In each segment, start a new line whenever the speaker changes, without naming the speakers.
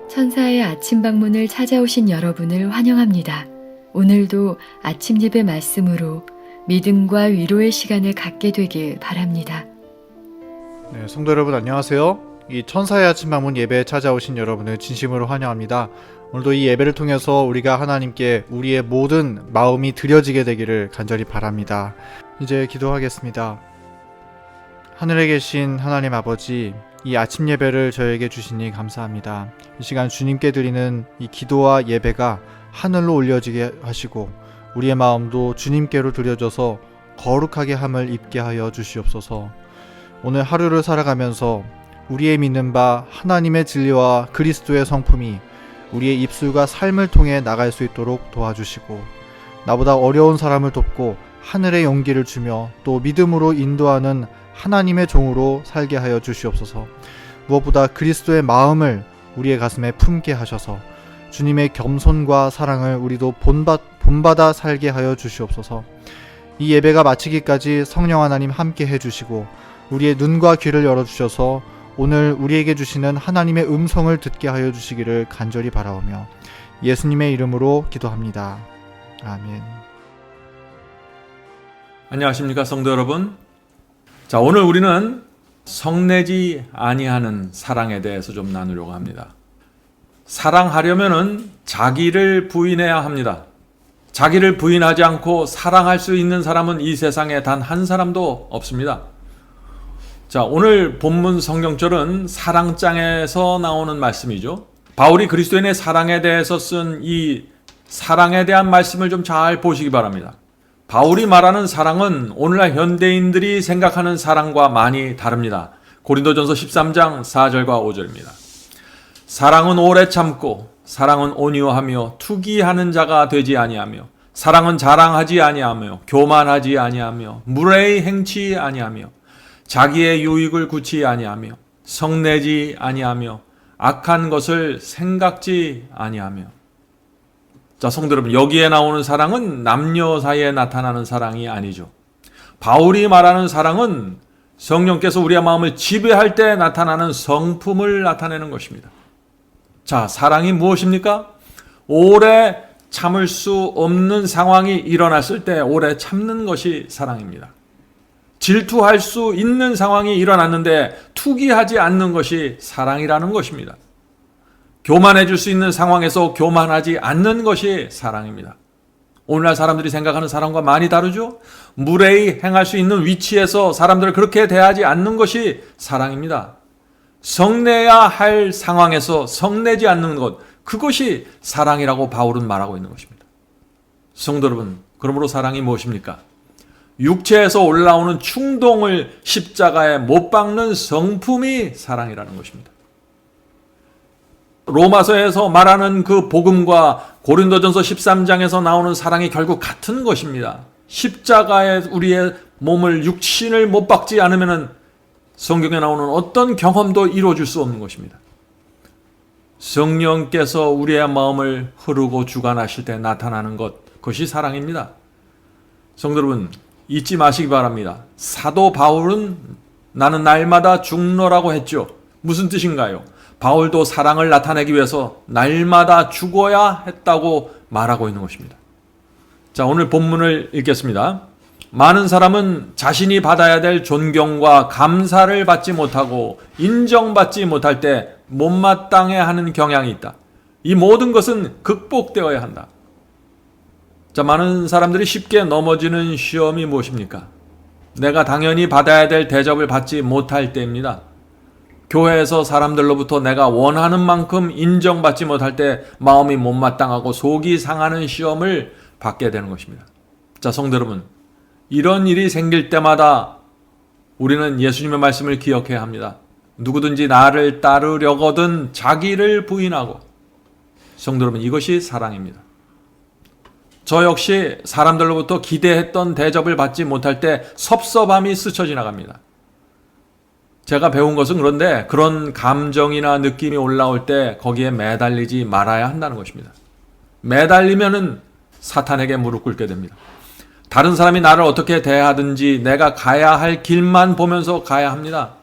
천사의 아침 방문을 찾아오신 여러분을 환영합니다. 오늘도 아침 예배 말씀으로 믿음과 위로의 시간을 갖게 되길 바랍니다.
네, 성도 여러분 안녕하세요. 이 천사의 아침 방문 예배에 찾아오신 여러분을 진심으로 환영합니다. 오늘도 이 예배를 통해서 우리가 하나님께 우리의 모든 마음이 드려지게 되기를 간절히 바랍니다. 이제 기도하겠습니다. 하늘에 계신 하나님 아버지, 이 아침 예배를 저에게 주시니 감사합니다. 이 시간 주님께 드리는 이 기도와 예배가 하늘로 올려지게 하시고 우리의 마음도 주님께로 드려져서 거룩하게 함을 입게 하여 주시옵소서. 오늘 하루를 살아가면서 우리의 믿는 바 하나님의 진리와 그리스도의 성품이 우리의 입술과 삶을 통해 나갈 수 있도록 도와주시고, 나보다 어려운 사람을 돕고 하늘의 용기를 주며 또 믿음으로 인도하는 하나님의 종으로 살게 하여 주시옵소서. 무엇보다 그리스도의 마음을 우리의 가슴에 품게 하셔서 주님의 겸손과 사랑을 우리도 본받아 살게 하여 주시옵소서. 이 예배가 마치기까지 성령 하나님 함께 해주시고 우리의 눈과 귀를 열어주셔서 오늘 우리에게 주시는 하나님의 음성을 듣게 하여 주시기를 간절히 바라오며 예수님의 이름으로 기도합니다. 아멘.
안녕하십니까 성도 여러분. 자, 오늘 우리는 성내지 아니하는 사랑에 대해서 좀 나누려고 합니다. 사랑하려면은 자기를 부인해야 합니다. 자기를 부인하지 않고 사랑할 수 있는 사람은 이 세상에 단 한 사람도 없습니다. 자, 오늘 본문 성경절은 사랑장에서 나오는 말씀이죠. 바울이 그리스도인의 사랑에 대해서 쓴 이 사랑에 대한 말씀을 좀 잘 보시기 바랍니다. 바울이 말하는 사랑은 오늘날 현대인들이 생각하는 사랑과 많이 다릅니다. 고린도전서 13장 4절과 5절입니다. 사랑은 오래 참고 사랑은 온유하며 투기하는 자가 되지 아니하며 사랑은 자랑하지 아니하며 교만하지 아니하며 무례히 행치 아니하며 자기의 유익을 굳이 아니하며 성내지 아니하며 악한 것을 생각지 아니하며. 자, 성도 여러분, 여기에 나오는 사랑은 남녀 사이에 나타나는 사랑이 아니죠. 바울이 말하는 사랑은 성령께서 우리의 마음을 지배할 때 나타나는 성품을 나타내는 것입니다. 자, 사랑이 무엇입니까? 오래 참을 수 없는 상황이 일어났을 때 오래 참는 것이 사랑입니다. 질투할 수 있는 상황이 일어났는데 투기하지 않는 것이 사랑이라는 것입니다. 교만해질 수 있는 상황에서 교만하지 않는 것이 사랑입니다. 오늘날 사람들이 생각하는 사랑과 많이 다르죠? 무례히 행할 수 있는 위치에서 사람들을 그렇게 대하지 않는 것이 사랑입니다. 성내야 할 상황에서 성내지 않는 것, 그것이 사랑이라고 바울은 말하고 있는 것입니다. 성도 여러분, 그러므로 사랑이 무엇입니까? 육체에서 올라오는 충동을 십자가에 못 박는 성품이 사랑이라는 것입니다. 로마서에서 말하는 그 복음과 고린도전서 13장에서 나오는 사랑이 결국 같은 것입니다. 십자가에 우리의 몸을 육신을 못 박지 않으면 성경에 나오는 어떤 경험도 이루어질 수 없는 것입니다. 성령께서 우리의 마음을 흐르고 주관하실 때 나타나는 것, 그것이 사랑입니다. 성도 여러분, 잊지 마시기 바랍니다. 사도 바울은 나는 날마다 죽노라고 했죠. 무슨 뜻인가요? 바울도 사랑을 나타내기 위해서 날마다 죽어야 했다고 말하고 있는 것입니다. 자, 오늘 본문을 읽겠습니다. 많은 사람은 자신이 받아야 될 존경과 감사를 받지 못하고 인정받지 못할 때 못마땅해 하는 경향이 있다. 이 모든 것은 극복되어야 한다. 자, 많은 사람들이 쉽게 넘어지는 시험이 무엇입니까? 내가 당연히 받아야 될 대접을 받지 못할 때입니다. 교회에서 사람들로부터 내가 원하는 만큼 인정받지 못할 때 마음이 못마땅하고 속이 상하는 시험을 받게 되는 것입니다. 자, 성도 여러분, 이런 일이 생길 때마다 우리는 예수님의 말씀을 기억해야 합니다. 누구든지 나를 따르려거든 자기를 부인하고. 성도 여러분, 이것이 사랑입니다. 저 역시 사람들로부터 기대했던 대접을 받지 못할 때 섭섭함이 스쳐 지나갑니다. 제가 배운 것은 그런데 그런 감정이나 느낌이 올라올 때 거기에 매달리지 말아야 한다는 것입니다. 매달리면은 사탄에게 무릎 꿇게 됩니다. 다른 사람이 나를 어떻게 대하든지 내가 가야 할 길만 보면서 가야 합니다.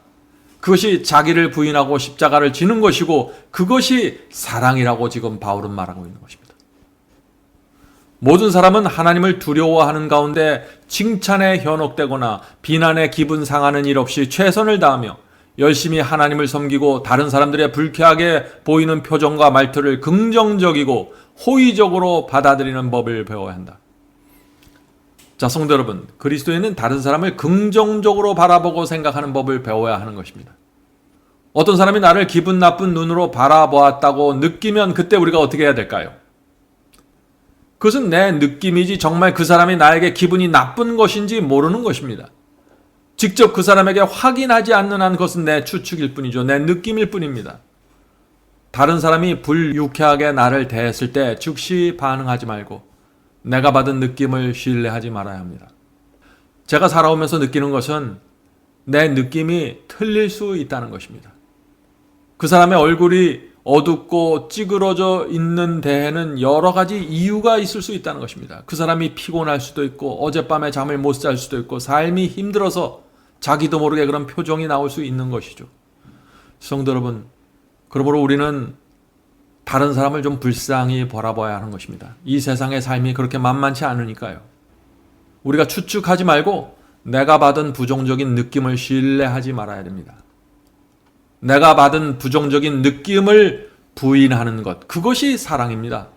그것이 자기를 부인하고 십자가를 지는 것이고 그것이 사랑이라고 지금 바울은 말하고 있는 것입니다. 모든 사람은 하나님을 두려워하는 가운데 칭찬에 현혹되거나 비난에 기분 상하는 일 없이 최선을 다하며 열심히 하나님을 섬기고 다른 사람들의 불쾌하게 보이는 표정과 말투를 긍정적이고 호의적으로 받아들이는 법을 배워야 한다. 자, 성도 여러분, 그리스도인은 다른 사람을 긍정적으로 바라보고 생각하는 법을 배워야 하는 것입니다. 어떤 사람이 나를 기분 나쁜 눈으로 바라보았다고 느끼면 그때 우리가 어떻게 해야 될까요? 그것은 내 느낌이지 정말 그 사람이 나에게 기분이 나쁜 것인지 모르는 것입니다. 직접 그 사람에게 확인하지 않는 한 그것은 내 추측일 뿐이죠. 내 느낌일 뿐입니다. 다른 사람이 불유쾌하게 나를 대했을 때 즉시 반응하지 말고 내가 받은 느낌을 신뢰하지 말아야 합니다. 제가 살아오면서 느끼는 것은 내 느낌이 틀릴 수 있다는 것입니다. 그 사람의 얼굴이 어둡고 찌그러져 있는 데에는 여러 가지 이유가 있을 수 있다는 것입니다. 그 사람이 피곤할 수도 있고 어젯밤에 잠을 못 잘 수도 있고 삶이 힘들어서 자기도 모르게 그런 표정이 나올 수 있는 것이죠. 성도 여러분, 그러므로 우리는 다른 사람을 좀 불쌍히 바라봐야 하는 것입니다. 이 세상의 삶이 그렇게 만만치 않으니까요. 우리가 추측하지 말고 내가 받은 부정적인 느낌을 신뢰하지 말아야 됩니다. 내가 받은 부정적인 느낌을 부인하는 것, 그것이 사랑입니다.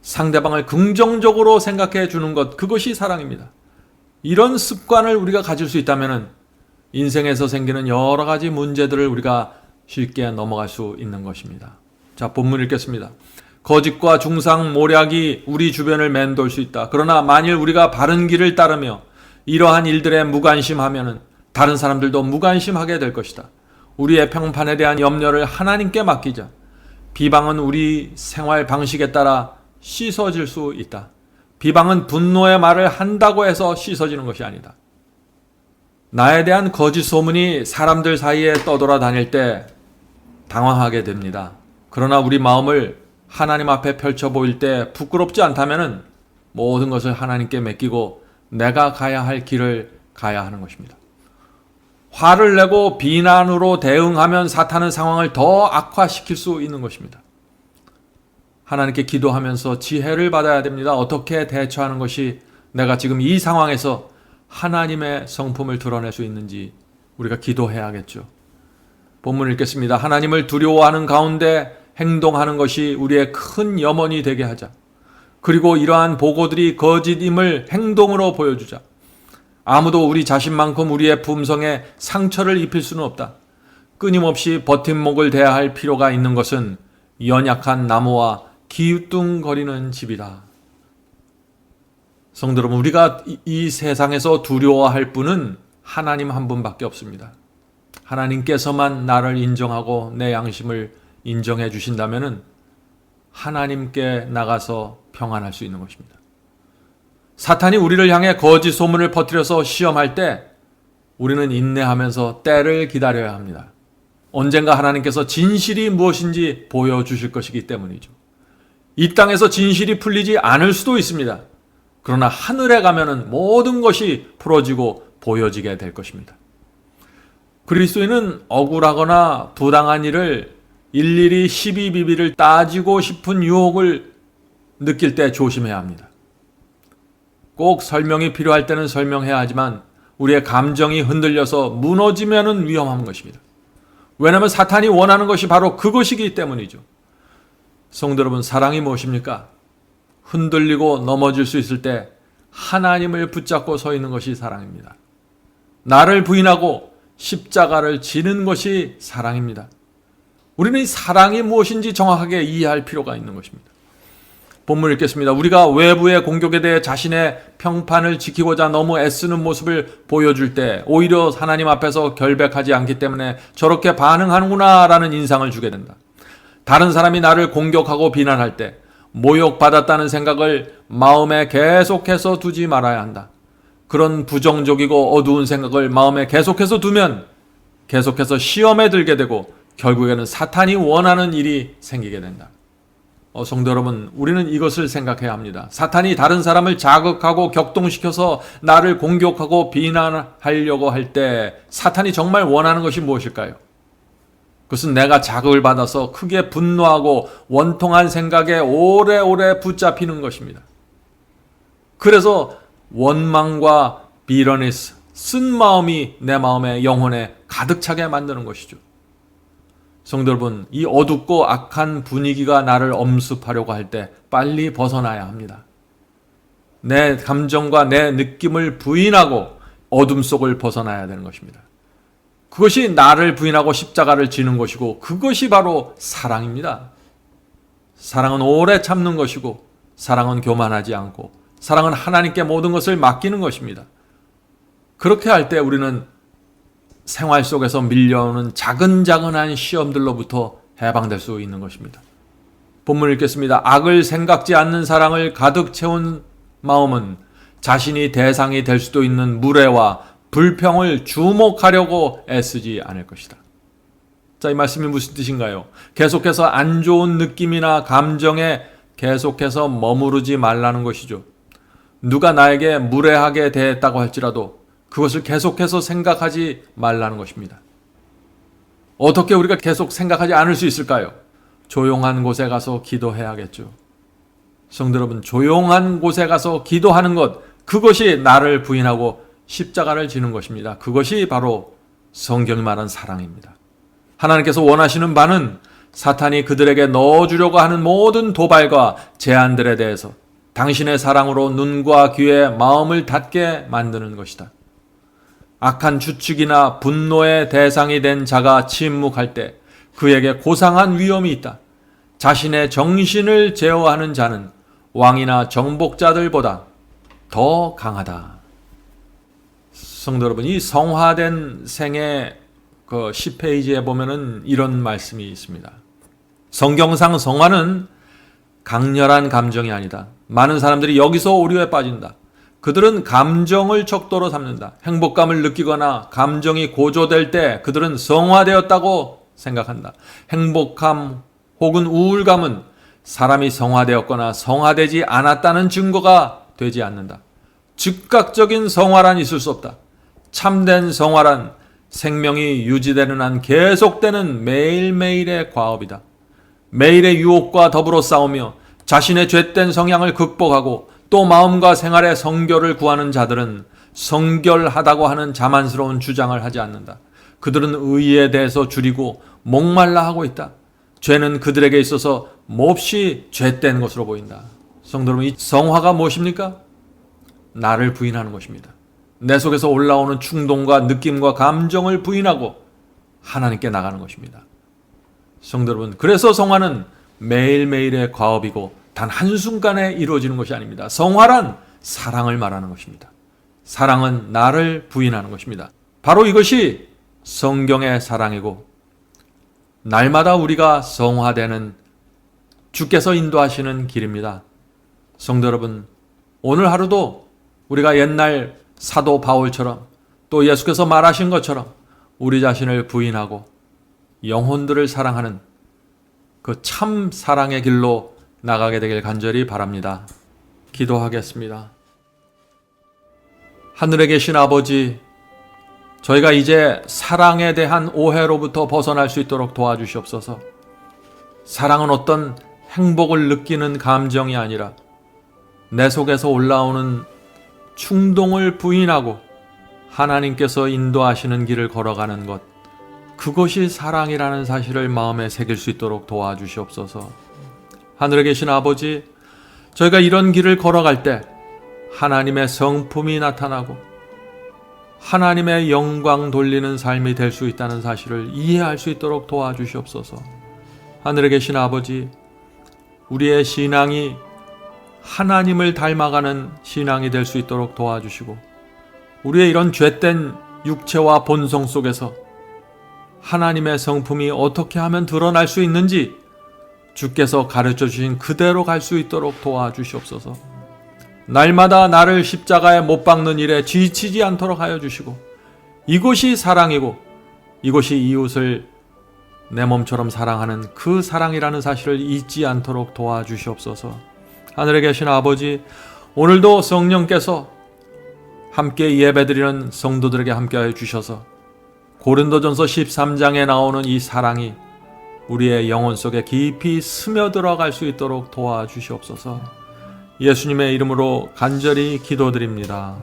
상대방을 긍정적으로 생각해 주는 것, 그것이 사랑입니다. 이런 습관을 우리가 가질 수 있다면 인생에서 생기는 여러 가지 문제들을 우리가 쉽게 넘어갈 수 있는 것입니다. 자, 본문 읽겠습니다. 거짓과 중상 모략이 우리 주변을 맴돌 수 있다. 그러나 만일 우리가 바른 길을 따르며 이러한 일들에 무관심하면 다른 사람들도 무관심하게 될 것이다. 우리의 평판에 대한 염려를 하나님께 맡기자. 비방은 우리 생활 방식에 따라 씻어질 수 있다. 비방은 분노의 말을 한다고 해서 씻어지는 것이 아니다. 나에 대한 거짓 소문이 사람들 사이에 떠돌아다닐 때 당황하게 됩니다. 그러나 우리 마음을 하나님 앞에 펼쳐 보일 때 부끄럽지 않다면 모든 것을 하나님께 맡기고 내가 가야 할 길을 가야 하는 것입니다. 화를 내고 비난으로 대응하면 사탄은 상황을 더 악화시킬 수 있는 것입니다. 하나님께 기도하면서 지혜를 받아야 됩니다. 어떻게 대처하는 것이 내가 지금 이 상황에서 하나님의 성품을 드러낼 수 있는지 우리가 기도해야겠죠. 본문을 읽겠습니다. 하나님을 두려워하는 가운데 행동하는 것이 우리의 큰 염원이 되게 하자. 그리고 이러한 보고들이 거짓임을 행동으로 보여주자. 아무도 우리 자신만큼 우리의 품성에 상처를 입힐 수는 없다. 끊임없이 버팀목을 대야 할 필요가 있는 것은 연약한 나무와 기우뚱거리는 집이다. 성도 여러분, 우리가 이 세상에서 두려워할 분은 하나님 한 분밖에 없습니다. 하나님께서만 나를 인정하고 내 양심을 인정해 주신다면 하나님께 나가서 평안할 수 있는 것입니다. 사탄이 우리를 향해 거짓 소문을 퍼뜨려서 시험할 때 우리는 인내하면서 때를 기다려야 합니다. 언젠가 하나님께서 진실이 무엇인지 보여주실 것이기 때문이죠. 이 땅에서 진실이 풀리지 않을 수도 있습니다. 그러나 하늘에 가면은 모든 것이 풀어지고 보여지게 될 것입니다. 그리스도인은 억울하거나 부당한 일을 일일이 시비비비를 따지고 싶은 유혹을 느낄 때 조심해야 합니다. 꼭 설명이 필요할 때는 설명해야 하지만 우리의 감정이 흔들려서 무너지면은 위험한 것입니다. 왜냐하면 사탄이 원하는 것이 바로 그것이기 때문이죠. 성도 여러분, 사랑이 무엇입니까? 흔들리고 넘어질 수 있을 때 하나님을 붙잡고 서 있는 것이 사랑입니다. 나를 부인하고 십자가를 지는 것이 사랑입니다. 우리는 이 사랑이 무엇인지 정확하게 이해할 필요가 있는 것입니다. 본문 읽겠습니다. 우리가 외부의 공격에 대해 자신의 평판을 지키고자 너무 애쓰는 모습을 보여줄 때 오히려 하나님 앞에서 결백하지 않기 때문에 저렇게 반응하는구나 라는 인상을 주게 된다. 다른 사람이 나를 공격하고 비난할 때 모욕받았다는 생각을 마음에 계속해서 두지 말아야 한다. 그런 부정적이고 어두운 생각을 마음에 계속해서 두면 계속해서 시험에 들게 되고 결국에는 사탄이 원하는 일이 생기게 된다. 성도 여러분, 우리는 이것을 생각해야 합니다. 사탄이 다른 사람을 자극하고 격동시켜서 나를 공격하고 비난하려고 할 때 사탄이 정말 원하는 것이 무엇일까요? 그것은 내가 자극을 받아서 크게 분노하고 원통한 생각에 오래오래 붙잡히는 것입니다. 그래서 원망과 비러니스, 쓴 마음이 내 마음에 영혼에 가득 차게 만드는 것이죠. 성도 여러분, 이 어둡고 악한 분위기가 나를 엄습하려고 할 때 빨리 벗어나야 합니다. 내 감정과 내 느낌을 부인하고 어둠 속을 벗어나야 되는 것입니다. 그것이 나를 부인하고 십자가를 지는 것이고 그것이 바로 사랑입니다. 사랑은 오래 참는 것이고 사랑은 교만하지 않고 사랑은 하나님께 모든 것을 맡기는 것입니다. 그렇게 할 때 우리는 생활 속에서 밀려오는 자근자근한 시험들로부터 해방될 수 있는 것입니다. 본문 읽겠습니다. 악을 생각지 않는 사랑을 가득 채운 마음은 자신이 대상이 될 수도 있는 무례와 불평을 주목하려고 애쓰지 않을 것이다. 자, 이 말씀이 무슨 뜻인가요? 계속해서 안 좋은 느낌이나 감정에 계속해서 머무르지 말라는 것이죠. 누가 나에게 무례하게 대했다고 할지라도 그것을 계속해서 생각하지 말라는 것입니다. 어떻게 우리가 계속 생각하지 않을 수 있을까요? 조용한 곳에 가서 기도해야겠죠. 성도 여러분, 조용한 곳에 가서 기도하는 것, 그것이 나를 부인하고 십자가를 지는 것입니다. 그것이 바로 성경이 말하는 사랑입니다. 하나님께서 원하시는 바는 사탄이 그들에게 넣어주려고 하는 모든 도발과 제안들에 대해서 당신의 사랑으로 눈과 귀에 마음을 닫게 만드는 것이다. 악한 추측이나 분노의 대상이 된 자가 침묵할 때 그에게 고상한 위험이 있다. 자신의 정신을 제어하는 자는 왕이나 정복자들보다 더 강하다. 성도 여러분, 이 성화된 생의 그 10페이지에 보면은 이런 말씀이 있습니다. 성경상 성화는 강렬한 감정이 아니다. 많은 사람들이 여기서 오류에 빠진다. 그들은 감정을 척도로 삼는다. 행복감을 느끼거나 감정이 고조될 때 그들은 성화되었다고 생각한다. 행복함 혹은 우울감은 사람이 성화되었거나 성화되지 않았다는 증거가 되지 않는다. 즉각적인 성화란 있을 수 없다. 참된 성화란 생명이 유지되는 한 계속되는 매일매일의 과업이다. 매일의 유혹과 더불어 싸우며 자신의 죄된 성향을 극복하고 또 마음과 생활의 성결을 구하는 자들은 성결하다고 하는 자만스러운 주장을 하지 않는다. 그들은 의에 대해서 줄이고 목말라 하고 있다. 죄는 그들에게 있어서 몹시 죄된 것으로 보인다. 성도 여러분, 이 성화가 무엇입니까? 나를 부인하는 것입니다. 내 속에서 올라오는 충동과 느낌과 감정을 부인하고 하나님께 나가는 것입니다. 성도 여러분, 그래서 성화는 매일매일의 과업이고 단 한순간에 이루어지는 것이 아닙니다. 성화란 사랑을 말하는 것입니다. 사랑은 나를 부인하는 것입니다. 바로 이것이 성경의 사랑이고 날마다 우리가 성화되는 주께서 인도하시는 길입니다. 성도 여러분, 오늘 하루도 우리가 옛날 사도 바울처럼 또 예수께서 말하신 것처럼 우리 자신을 부인하고 영혼들을 사랑하는 그 참 사랑의 길로 나가게 되길 간절히 바랍니다. 기도하겠습니다. 하늘에 계신 아버지, 저희가 이제 사랑에 대한 오해로부터 벗어날 수 있도록 도와주시옵소서. 사랑은 어떤 행복을 느끼는 감정이 아니라 내 속에서 올라오는 충동을 부인하고 하나님께서 인도하시는 길을 걸어가는 것, 그것이 사랑이라는 사실을 마음에 새길 수 있도록 도와주시옵소서. 하늘에 계신 아버지, 저희가 이런 길을 걸어갈 때 하나님의 성품이 나타나고 하나님의 영광 돌리는 삶이 될 수 있다는 사실을 이해할 수 있도록 도와주시옵소서. 하늘에 계신 아버지, 우리의 신앙이 하나님을 닮아가는 신앙이 될 수 있도록 도와주시고 우리의 이런 죄된 육체와 본성 속에서 하나님의 성품이 어떻게 하면 드러날 수 있는지 주께서 가르쳐 주신 그대로 갈 수 있도록 도와주시옵소서. 날마다 나를 십자가에 못 박는 일에 지치지 않도록 하여 주시고 이것이 사랑이고 이것이 이웃을 내 몸처럼 사랑하는 그 사랑이라는 사실을 잊지 않도록 도와주시옵소서. 하늘에 계신 아버지, 오늘도 성령께서 함께 예배드리는 성도들에게 함께하여 주셔서 고린도전서 13장에 나오는 이 사랑이 우리의 영혼 속에 깊이 스며들어갈 수 있도록 도와주시옵소서. 예수님의 이름으로 간절히 기도드립니다.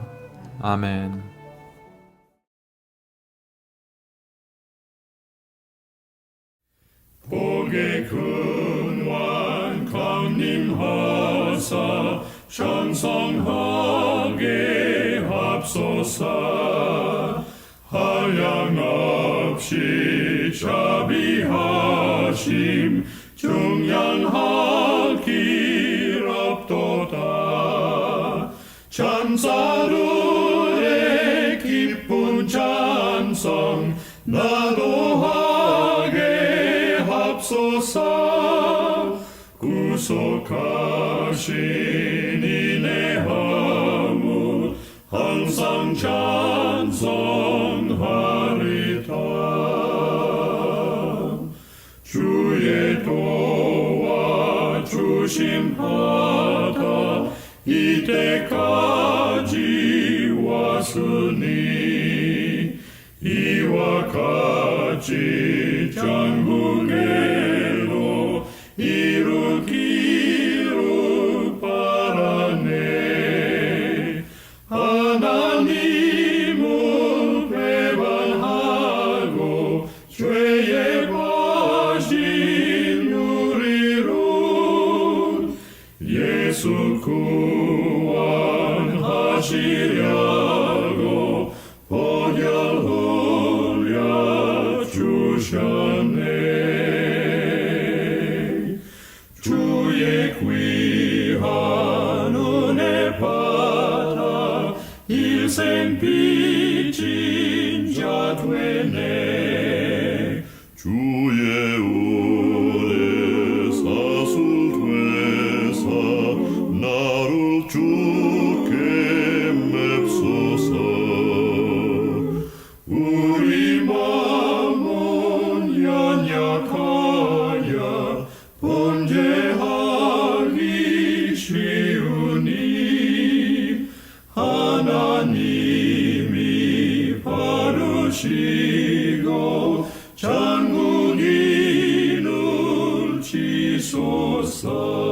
아멘.
복의 근원 강림하사 장성하게 합소서. 한량없이 자비하심 중량하길 없도다. 찬사루의 기쁜 찬송 나도하게 합소서. 구속하신 이내 허물 항상 찬송하리다. 주의 도와 주심하다 이때까지 왔으니 이와 같이 전국에로 이루기를 바라네. 하나님을 배반하고 죄에 빠진 우리를 예수 구원하시려고 보혈 흘려 주셨네. 주의 귀한 은혜 받아 일생 빚진 자 되네. 주의 은혜 사슬 되사 나를 주께 맵소서. 우리 마음은 연약하여 범죄하기 쉬우니 하나님이 바르시고 전국인을 지소서.